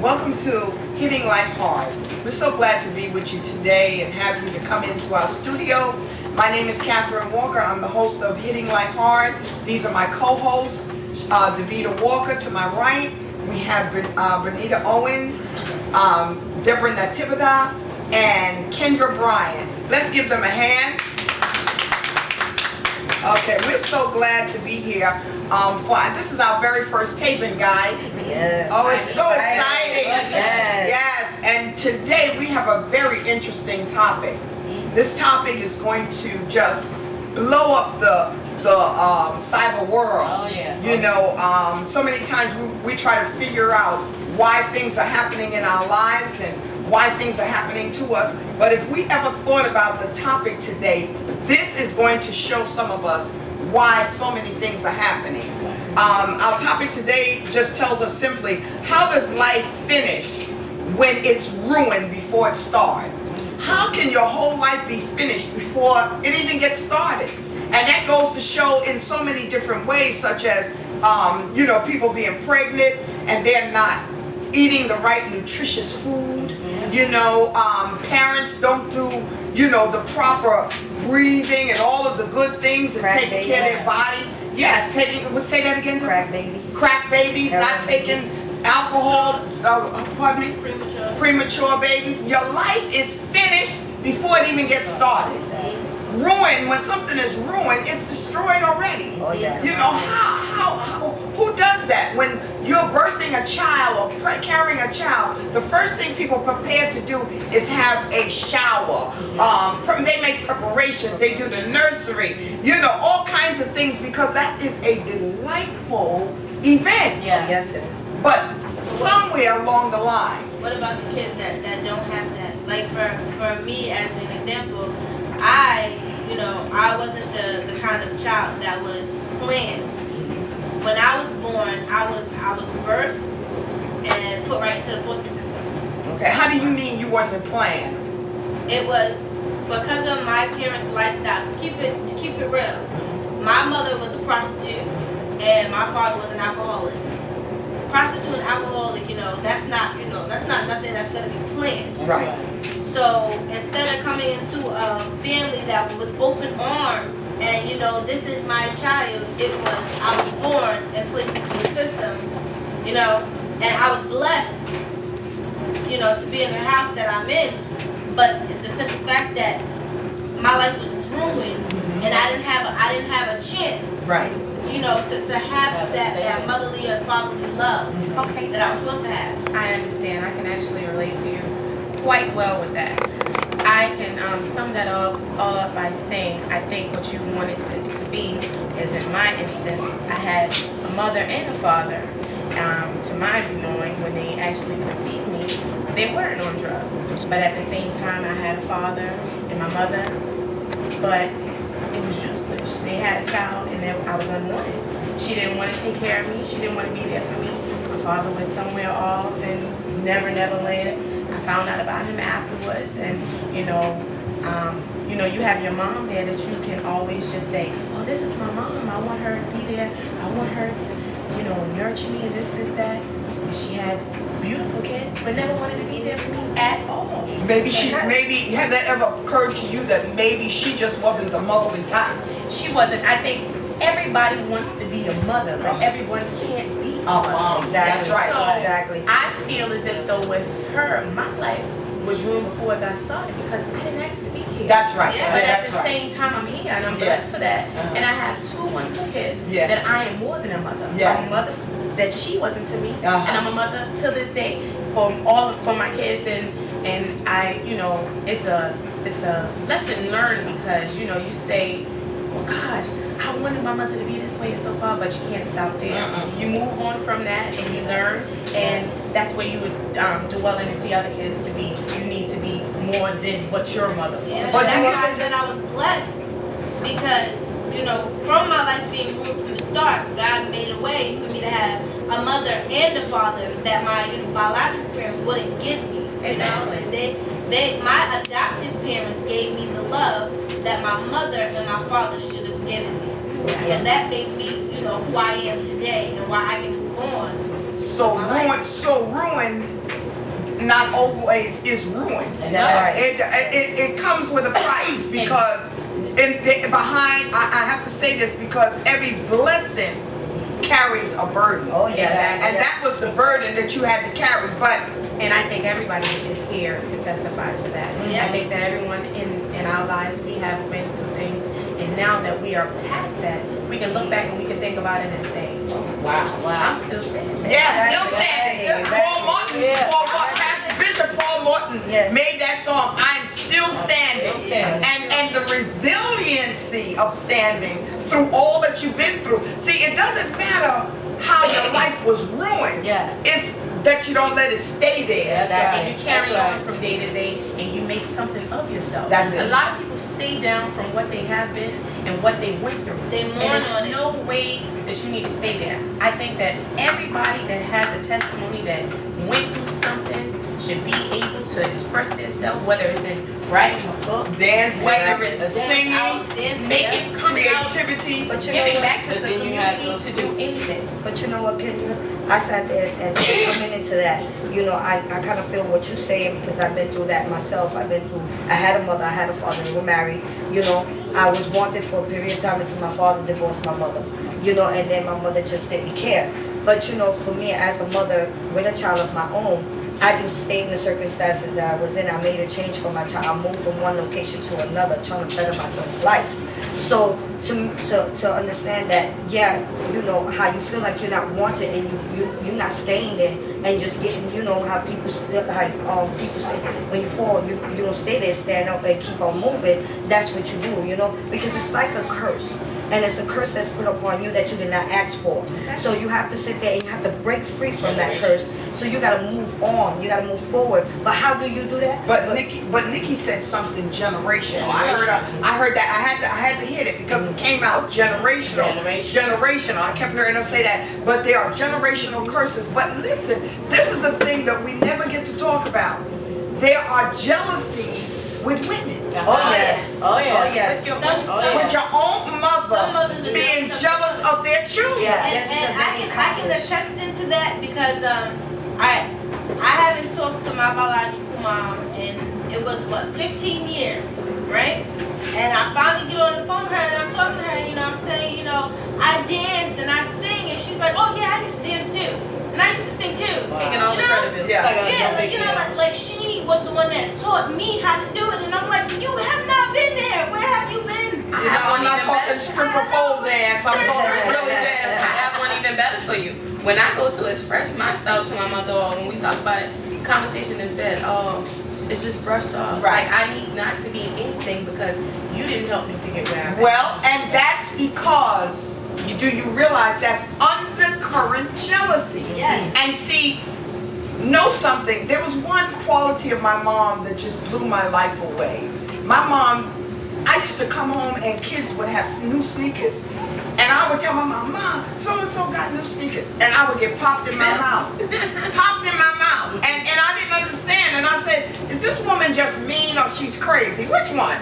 Welcome to Hitting Life Hard. We're so glad to be with you today and have you to come into our studio. My name is Catherine Walker. I'm the host of Hitting Life Hard. These are my co-hosts, Davita Walker to my right. We have Bernita Owens, Deborah Natividad, and Kendra Bryant. Let's give them a hand. Okay, we're so glad to be here. This is our very first taping, guys. Yes. Oh, it's so exciting. Yes. Yes, and today we have a very interesting topic. This topic is going to just blow up the cyber world. Oh, yeah. You know, so many times we try to figure out why things are happening in our lives and why things are happening to us. But if we ever thought about the topic today, this is going to show some of us why so many things are happening. Our topic today just tells us simply, how does life finish when it's ruined before it started? How can your whole life be finished before it even gets started? And that goes to show in so many different ways, such as, people being pregnant and they're not eating the right nutritious food. Parents don't do, the proper breathing and all of the good things and taking care of their bodies. Yes, say that again. Crack babies. Crack babies, not taking alcohol, premature babies. Your life is finished before it even gets started. Ruined, when something is ruined, it's destroyed already. Oh, yes. Who does that? When you're birthing a child or carrying a child, the first thing people prepare to do is have a shower. They make preparations, they do the nursery, all kinds of things, because that is a delightful event. Yeah. Yes, it is. But somewhere along the line. What about the kids that don't have that? Like for me, as an example, I wasn't the kind of child that was planned. When I was born, I was birthed and put right into the foster system. Okay, how do you mean you wasn't planned? It was because of my parents' lifestyles. To keep it real, my mother was a prostitute and my father was an alcoholic. Prostitute and alcoholic, that's not nothing that's gonna be planned. Right. So instead of coming into a family that was open arms and this is my child, I was born and placed into the system, and I was blessed, to be in the house that I'm in. But the simple fact that my life was ruined and I didn't have a chance. Right. To have that motherly and fatherly love that I was supposed to have. I understand. I can actually relate to you quite well with that. I can sum that all up by saying I think what you wanted to be is, in my instance, I had a mother and a father. To my knowing, when they actually conceived me, they weren't on drugs. But at the same time, I had a father and my mother, but it was useless. They had a child and I was unwanted. She didn't want to take care of me. She didn't want to be there for me. My father was somewhere off in Never Land. I found out about him afterwards, and you have your mom there that you can always just say, oh, this is my mom, I want her to be there, I want her to nurture me and this, that. And she had beautiful kids but never wanted to be there for me at all. Maybe has that ever occurred to you that maybe she just wasn't the motherly type? She wasn't. I think everybody wants to be a mother, but everyone can't be a mother. Exactly. That's right. So Exactly. I feel as if though with her, my life was ruined before it got started because I didn't ask to be here. That's right. Yeah, but That's at the same time, I'm here and I'm blessed for that. And I have two wonderful kids that I am more than a mother. Yes. I'm a mother that she wasn't to me, and I'm a mother to this day for my kids. And I, it's a lesson learned because you say, oh gosh, I wanted my mother to be this way and so far, but you can't stop there. You move on from that and you learn, and that's where you would dwell into the other kids to be. You need to be more than what your mother was. Yeah, but that's why I said I was blessed because from my life being ruined from the start, God made a way for me to have a mother and a father that my biological parents wouldn't give me. Exactly. My adoptive parents gave me the love that my mother and my father should have given me. So that made me, who I am today and why I can move on. So ruined not always is ruined. That's right. It comes with a price because behind, I have to say this because every blessing carries a burden. Oh, yes. And that was the burden that you had to carry. But And I think everybody is here to testify for that. Yeah. I think that everyone in our lives, we have been through things, and now that we are past that, we can look back and we can think about it and say, wow. I'm still standing. Yeah, still standing. Exactly. Paul Martin, Pastor Bishop Paul Martin Yes. made that song, I'm Still Standing. Yes. And the resiliency of standing through all that you've been through. See, it doesn't matter how your life was ruined. Yeah. It's that you don't let it stay there. That's right. And you carry That's on from day to day, and you make something of yourself. That's it. A lot of people stay down from what they have been and what they went through. They and mourn there's on it. no way that you need to stay there. I think that everybody that has a testimony that went through something should be able to express themselves, whether it's in writing a book, Dancing, whether it's singing, making, coming out, creativity. But you know giving what? back to the community, to do anything. But you know what, Kenya? I sat there and coming into that, you know, I kind of feel what you're saying because I've been through that myself. I had a mother, I had a father, they were married. You know, I was wanted for a period of time until my father divorced my mother. You know, and then my mother just didn't care. But you know, for me as a mother with a child of my own, I didn't stay in the circumstances that I was in. I made a change for my child. I moved from one location to another, trying to better my son's life. So to understand that, yeah, you know, how you feel like you're not wanted and you're not staying there and just getting, you know, how people say when you fall, you don't stay there, stand up and keep on moving. That's what you do, you know, because it's like a curse. And it's a curse that's put upon you that you did not ask for. So you have to sit there and you have to break free from that curse. So you got to move on. You got to move forward. But how do you do that? But Nikki said something generational. I heard that. I had to hit it because it came out generational. Generational. I kept hearing her say that. But there are generational curses. But listen, this is the thing that we never get to talk about. There are jealousies with women. Oh yes. Oh yes. With your With your own Some mother mothers are being jealous. jealous of their children. Yeah. And I can attest into that because I haven't talked to my biological mom in it was 15 years, right? And I finally get on the phone with her and I'm talking to her, you know what I'm saying, you know, I dance and I sing and she's like, oh yeah, I used to dance too. And I used to sing too. taking all the You know? credibility. Yeah. Yeah, like, you know, like she was the one that taught me how to do it, and I'm like, you have not been there. Where have you been? You know, I'm not talking stripper pole dance. I'm talking really I dance. have one even better for you. When I go to express myself to my mother, or when we talk about it, conversation is dead. Oh, it's just brushed off. Right. Like I need not to be anything because you didn't help me to get where I'm at. Well, and that's because do you realize that's undercurrent jealousy? Yes. And see, know something. There was one quality of my mom that just blew my life away. My mom, I used to come home and kids would have new sneakers. And I would tell my mom, Mom, so-and-so got new sneakers. And I would get popped in my mouth. Popped in my mouth. And I didn't understand. And I said, is this woman just mean or she's crazy? Which one?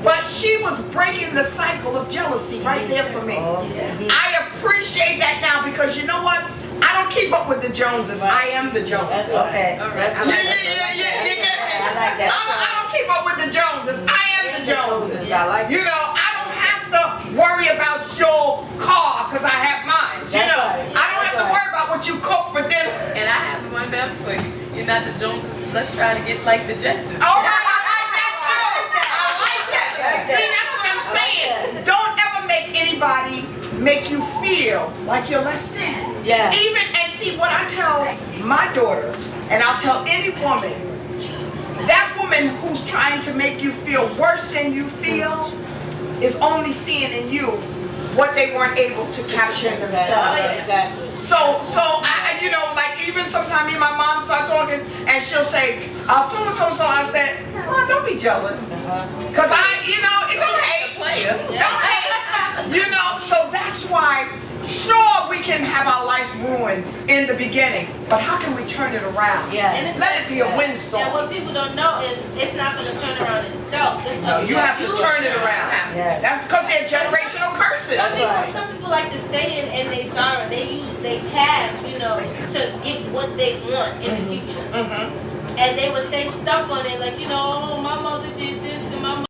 But she was breaking the cycle of jealousy right there for me. I appreciate that now because you know what? I don't keep up with the Joneses. I am the Joneses. Okay. All right. Yeah, you get me? I like that. I don't keep up with the Joneses. I am the Joneses. I like You know, I don't have to worry about your car because I have mine. You That's know, right. I don't have to worry about what you cook for dinner. And I have one better for you. You're not the Joneses. Let's try to get like the Jetsons. All right, I like that too. I like that. See, that's what I'm saying. Don't ever make anybody make you feel like you're less than. Yeah. Even, and see what I tell my daughter, and I'll tell any woman, that woman who's trying to make you feel worse than you feel is only seeing in you what they weren't able to capture in themselves. Exactly. So I, you know, like even sometimes me and my mom start talking and she'll say, so. I said, well, don't be jealous. Cause you know, it don't hate. Don't hate. You know, so that's why, sure, we can have our lives ruined in the beginning, but how can we turn it around? Yeah. And it's Let it be a And windstorm. what people don't know is it's not going to turn around itself. It's No, gonna you have to you- turn it around. Yeah. That's because they're generational curses. Some people like to stay in their sorrow. They use their past, you know, to get what they want in the future. Mm-hmm. and they would stay stuck on it, like, you know,